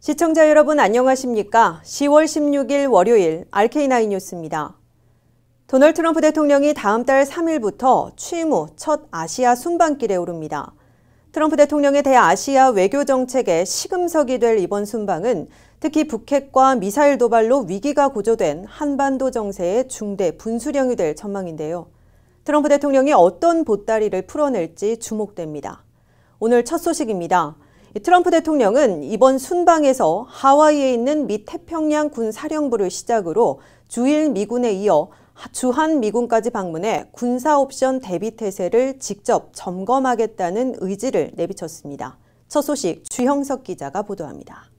시청자 여러분 안녕하십니까? 10월 16일 월요일 RK9 뉴스입니다. 도널드 트럼프 대통령이 다음 달 3일부터 취임 후 첫 아시아 순방길에 오릅니다. 트럼프 대통령의 대아시아 외교 정책의 시금석이 될 이번 순방은 특히 북핵과 미사일 도발로 위기가 고조된 한반도 정세의 중대 분수령이 될 전망인데요. 트럼프 대통령이 어떤 보따리를 풀어낼지 주목됩니다. 오늘 첫 소식입니다. 트럼프 대통령은 이번 순방에서 하와이에 있는 미 태평양 군사령부를 시작으로 주일 미군에 이어 주한 미군까지 방문해 군사 옵션 대비 태세를 직접 점검하겠다는 의지를 내비쳤습니다. 첫 소식 주형석 기자가 보도합니다.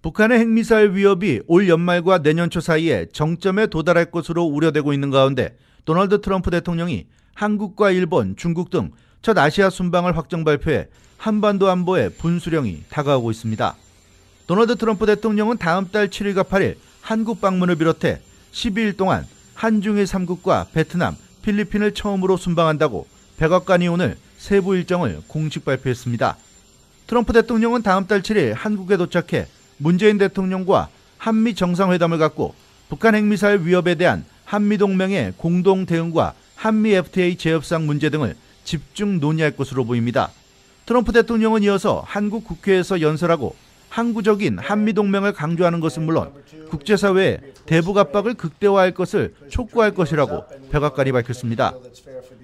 북한의 핵미사일 위협이 올 연말과 내년 초 사이에 정점에 도달할 것으로 우려되고 있는 가운데 도널드 트럼프 대통령이 한국과 일본, 중국 등 첫 아시아 순방을 확정 발표해 한반도 안보에 분수령이 다가오고 있습니다. 도널드 트럼프 대통령은 다음 달 7일과 8일 한국 방문을 비롯해 12일 동안 한중일 3국과 베트남, 필리핀을 처음으로 순방한다고 백악관이 오늘 세부 일정을 공식 발표했습니다. 트럼프 대통령은 다음 달 7일 한국에 도착해 문재인 대통령과 한미 정상회담을 갖고 북한 핵미사일 위협에 대한 한미동맹의 공동 대응과 한미 FTA 재협상 문제 등을 집중 논의할 것으로 보입니다. 트럼프 대통령은 이어서 한국 국회에서 연설하고 항구적인 한미동맹을 강조하는 것은 물론 국제사회의 대북 압박을 극대화할 것을 촉구할 것이라고 백악관이 밝혔습니다.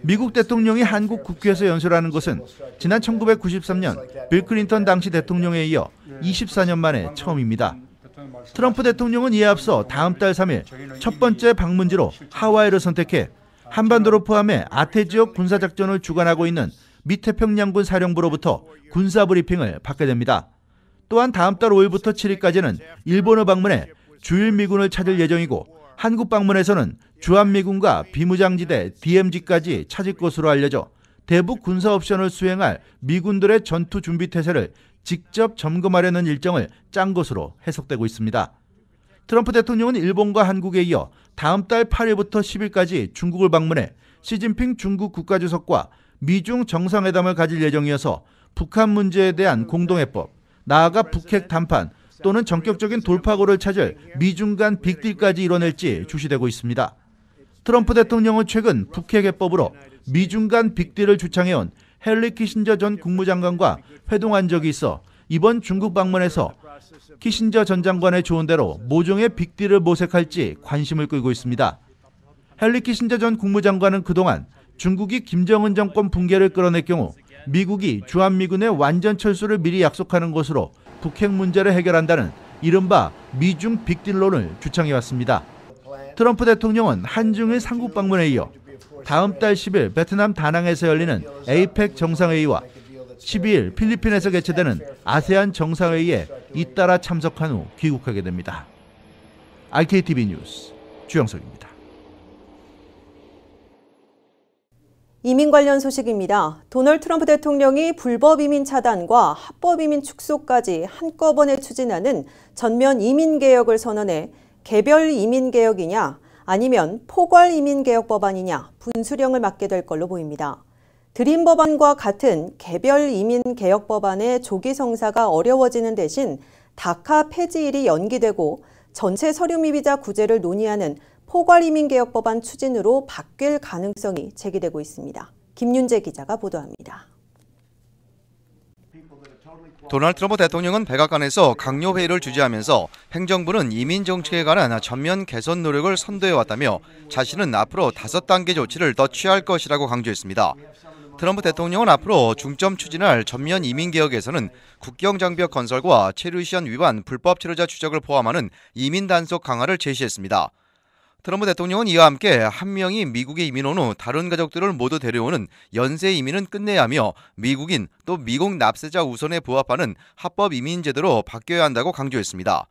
미국 대통령이 한국 국회에서 연설하는 것은 지난 1993년 빌 클린턴 당시 대통령에 이어 24년 만에 처음입니다. 트럼프 대통령은 이에 앞서 다음 달 3일 첫 번째 방문지로 하와이를 선택해 한반도를 포함해 아태 지역 군사작전을 주관하고 있는 미 태평양군 사령부로부터 군사브리핑을 받게 됩니다. 또한 다음 달 5일부터 7일까지는 일본을 방문해 주일 미군을 찾을 예정이고 한국 방문에서는 주한미군과 비무장지대 DMZ까지 찾을 것으로 알려져 대북 군사 옵션을 수행할 미군들의 전투 준비 태세를 직접 점검하려는 일정을 짠 것으로 해석되고 있습니다. 트럼프 대통령은 일본과 한국에 이어 다음 달 8일부터 10일까지 중국을 방문해 시진핑 중국 국가주석과 미중 정상회담을 가질 예정이어서 북한 문제에 대한 공동해법, 나아가 북핵 담판 또는 전격적인 돌파구를 찾을 미중 간 빅딜까지 이뤄낼지 주시되고 있습니다. 트럼프 대통령은 최근 북핵 해법으로 미중 간 빅딜을 주창해온 헨리 키신저 전 국무장관과 회동한 적이 있어 이번 중국 방문에서 키신저 전 장관의 조언대로 모종의 빅딜을 모색할지 관심을 끌고 있습니다. 헨리 키신저 전 국무장관은 그동안 중국이 김정은 정권 붕괴를 끌어낼 경우 미국이 주한미군의 완전 철수를 미리 약속하는 것으로 북핵 문제를 해결한다는 이른바 미중 빅딜론을 주창해왔습니다. 트럼프 대통령은 한중일 3국 방문에 이어 다음 달 10일 베트남 다낭에서 열리는 에이펙 정상회의와 12일 필리핀에서 개최되는 아세안 정상회의에 잇따라 참석한 후 귀국하게 됩니다. RKTV 뉴스 주영석입니다. 이민 관련 소식입니다. 도널드 트럼프 대통령이 불법 이민 차단과 합법 이민 축소까지 한꺼번에 추진하는 전면 이민 개혁을 선언해 개별 이민 개혁이냐 아니면 포괄 이민 개혁 법안이냐 분수령을 맞게 될 걸로 보입니다. 드림 법안과 같은 개별 이민 개혁 법안의 조기 성사가 어려워지는 대신 다카 폐지일이 연기되고 전체 서류 미비자 구제를 논의하는 포괄 이민 개혁 법안 추진으로 바뀔 가능성이 제기되고 있습니다. 김윤재 기자가 보도합니다. 도널드 트럼프 대통령은 백악관에서 강요 회의를 주재하면서 행정부는 이민 정책에 관한 전면 개선 노력을 선도해왔다며 자신은 앞으로 5단계 조치를 더 취할 것이라고 강조했습니다. 트럼프 대통령은 앞으로 중점 추진할 전면 이민 개혁에서는 국경 장벽 건설과 체류시한 위반 불법 체류자 추적을 포함하는 이민 단속 강화를 제시했습니다. 트럼프 대통령은 이와 함께 한 명이 미국에 이민 온 후 다른 가족들을 모두 데려오는 연쇄 이민은 끝내야 하며 미국인 또 미국 납세자 우선에 부합하는 합법 이민 제도로 바뀌어야 한다고 강조했습니다.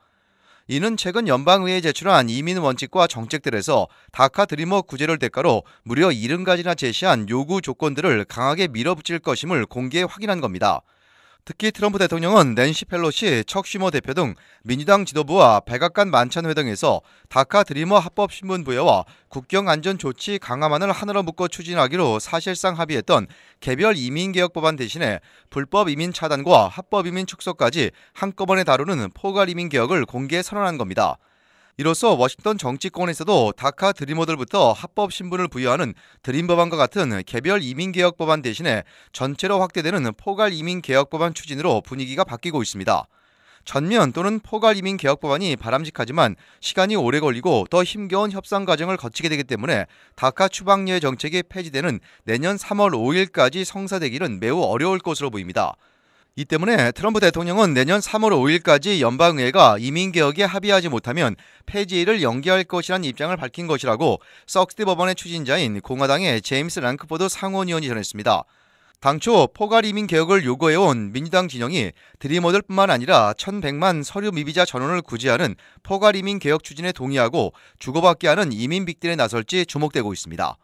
이는 최근 연방의회에 제출한 이민 원칙과 정책들에서 다카 드리머 구제를 대가로 무려 70가지나 제시한 요구 조건들을 강하게 밀어붙일 것임을 공개해 확인한 겁니다. 특히 트럼프 대통령은 낸시 펠로시, 척 슈머 대표 등 민주당 지도부와 백악관 만찬회 등에서 다카 드리머 합법신분 부여와 국경안전조치 강화만을 하나로 묶어 추진하기로 사실상 합의했던 개별 이민개혁법안 대신에 불법 이민 차단과 합법 이민 축소까지 한꺼번에 다루는 포괄 이민 개혁을 공개 선언한 겁니다. 이로써 워싱턴 정치권에서도 다카 드리머들부터 합법 신분을 부여하는 드림 법안과 같은 개별 이민 개혁 법안 대신에 전체로 확대되는 포괄 이민 개혁 법안 추진으로 분위기가 바뀌고 있습니다. 전면 또는 포괄 이민 개혁 법안이 바람직하지만 시간이 오래 걸리고 더 힘겨운 협상 과정을 거치게 되기 때문에 다카 추방녀의 정책이 폐지되는 내년 3월 5일까지 성사되기는 매우 어려울 것으로 보입니다. 이 때문에 트럼프 대통령은 내년 3월 5일까지 연방의회가 이민개혁에 합의하지 못하면 폐지일을 연기할 것이라는 입장을 밝힌 것이라고 석스티 법안의 추진자인 공화당의 제임스 랑크포드 상원의원이 전했습니다. 당초 포괄 이민 개혁을 요구해온 민주당 진영이 드리머들뿐만 아니라 1,100만 서류 미비자 전원을 구제하는 포괄 이민 개혁 추진에 동의하고 주고받게 하는 이민 빅딜에 나설지 주목되고 있습니다.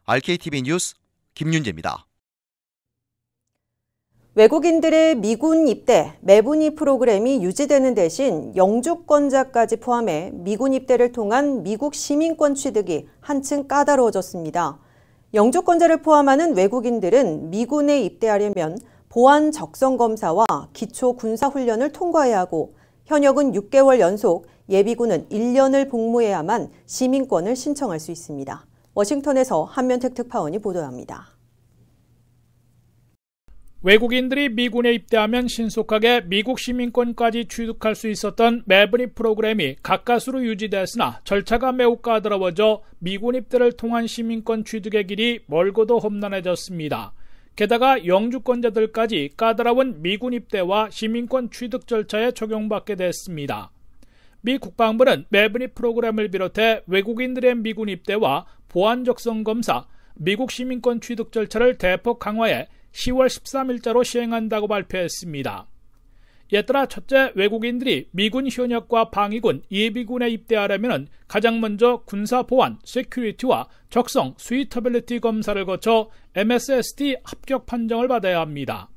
RKTV 뉴스 김윤재입니다. 외국인들의 미군 입대, 매분위 프로그램이 유지되는 대신 영주권자까지 포함해 미군 입대를 통한 미국 시민권 취득이 한층 까다로워졌습니다. 영주권자를 포함하는 외국인들은 미군에 입대하려면 보안 적성 검사와 기초 군사 훈련을 통과해야 하고 현역은 6개월 연속, 예비군은 1년을 복무해야만 시민권을 신청할 수 있습니다. 워싱턴에서 한면택 특파원이 보도합니다. 외국인들이 미군에 입대하면 신속하게 미국 시민권까지 취득할 수 있었던 매분위 프로그램이 가까스로 유지됐으나 절차가 매우 까다로워져 미군 입대를 통한 시민권 취득의 길이 멀고도 험난해졌습니다. 게다가 영주권자들까지 까다로운 미군 입대와 시민권 취득 절차에 적용받게 됐습니다. 미 국방부는 매분위 프로그램을 비롯해 외국인들의 미군 입대와 보안 적성 검사, 미국 시민권 취득 절차를 대폭 강화해 10월 13일자로 시행한다고 발표했습니다. 이에 따라 첫째, 외국인들이 미군 현역과 방위군, 예비군에 입대하려면 가장 먼저 군사보안, 세큐리티와 적성, 스위터빌리티 검사를 거쳐 MSSD 합격 판정을 받아야 합니다.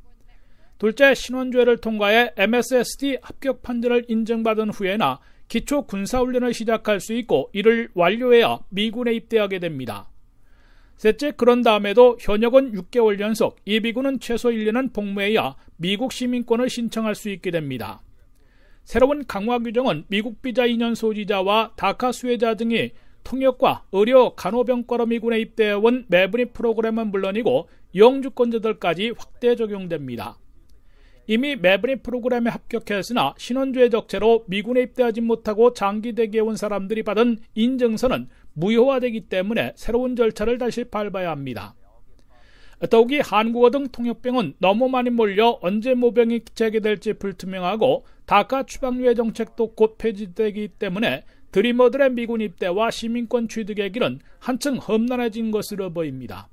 둘째, 신원조회를 통과해 MSSD 합격 판정을 인정받은 후에나 기초 군사훈련을 시작할 수 있고 이를 완료해야 미군에 입대하게 됩니다. 셋째, 그런 다음에도 현역은 6개월 연속, 예비군은 최소 1년은 복무해야 미국 시민권을 신청할 수 있게 됩니다. 새로운 강화 규정은 미국 비자 2년 소지자와 다카 수혜자 등이 통역과 의료, 간호병과로 미군에 입대해온 매분위 프로그램은 물론이고 영주권자들까지 확대 적용됩니다. 이미 매분위 프로그램에 합격했으나 신원조회 적체로 미군에 입대하지 못하고 장기 대기해온 사람들이 받은 인증서는 무효화되기 때문에 새로운 절차를 다시 밟아야 합니다. 더욱이 한국어 등 통역병은 너무 많이 몰려 언제 모병이 재개될지 불투명하고 다카 추방유예 정책도 곧 폐지되기 때문에 드리머들의 미군 입대와 시민권 취득의 길은 한층 험난해진 것으로 보입니다.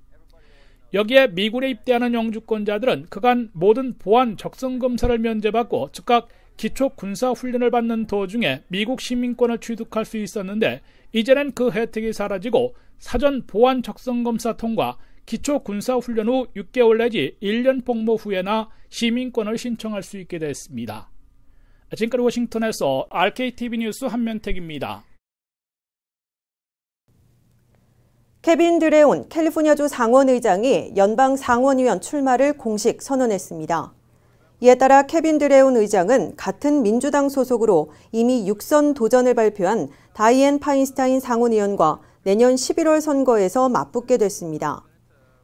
여기에 미군에 입대하는 영주권자들은 그간 모든 보안 적성 검사를 면제받고 즉각 기초 군사 훈련을 받는 도중에 미국 시민권을 취득할 수 있었는데 이제는 그 혜택이 사라지고 사전 보안 적성 검사 통과, 기초 군사 훈련 후 6개월 내지 1년 복무 후에나 시민권을 신청할 수 있게 됐습니다. 지금까지 워싱턴에서 RKTV 뉴스 한면택입니다. 케빈 드레온 캘리포니아주 상원의장이 연방 상원의원 출마를 공식 선언했습니다. 이에 따라 케빈 드레온 의장은 같은 민주당 소속으로 이미 6선 도전을 발표한 다이앤 파인스타인 상원의원과 내년 11월 선거에서 맞붙게 됐습니다.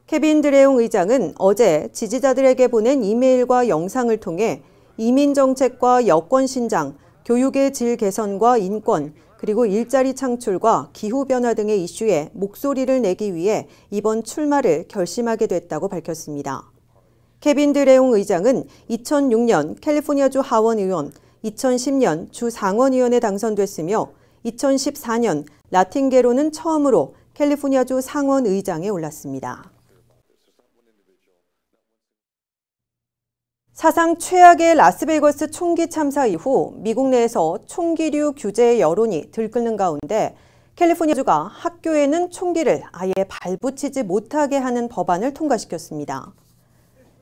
케빈 드레온 의장은 어제 지지자들에게 보낸 이메일과 영상을 통해 이민 정책과 여권 신장, 교육의 질 개선과 인권, 그리고 일자리 창출과 기후변화 등의 이슈에 목소리를 내기 위해 이번 출마를 결심하게 됐다고 밝혔습니다. 케빈 드레옹 의장은 2006년 캘리포니아주 하원의원, 2010년 주 상원의원에 당선됐으며 2014년 라틴계로는 처음으로 캘리포니아주 상원의장에 올랐습니다. 사상 최악의 라스베이거스 총기 참사 이후 미국 내에서 총기류 규제의 여론이 들끓는 가운데 캘리포니아주가 학교에는 총기를 아예 발붙이지 못하게 하는 법안을 통과시켰습니다.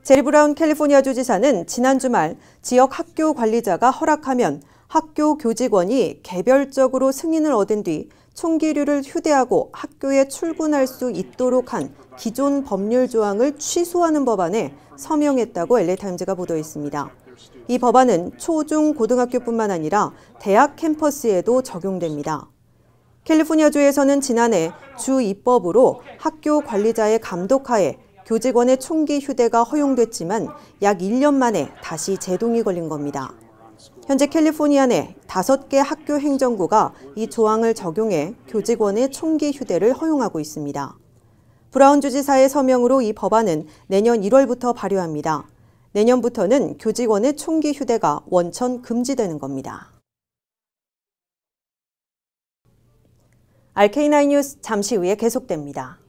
제리 브라운 캘리포니아주 지사는 지난 주말 지역 학교 관리자가 허락하면 학교 교직원이 개별적으로 승인을 얻은 뒤 총기류를 휴대하고 학교에 출근할 수 있도록 한 기존 법률 조항을 취소하는 법안에 서명했다고 LA타임즈가 보도했습니다. 이 법안은 초중 고등학교뿐만 아니라 대학 캠퍼스에도 적용됩니다. 캘리포니아주에서는 지난해 주 입법으로 학교 관리자의 감독하에 교직원의 총기 휴대가 허용됐지만 약 1년 만에 다시 제동이 걸린 겁니다. 현재 캘리포니아 내 5개 학교 행정부가 이 조항을 적용해 교직원의 총기 휴대를 허용하고 있습니다. 브라운 주지사의 서명으로 이 법안은 내년 1월부터 발효합니다. 내년부터는 교직원의 총기 휴대가 원천 금지되는 겁니다. RK9 뉴스 잠시 후에 계속됩니다.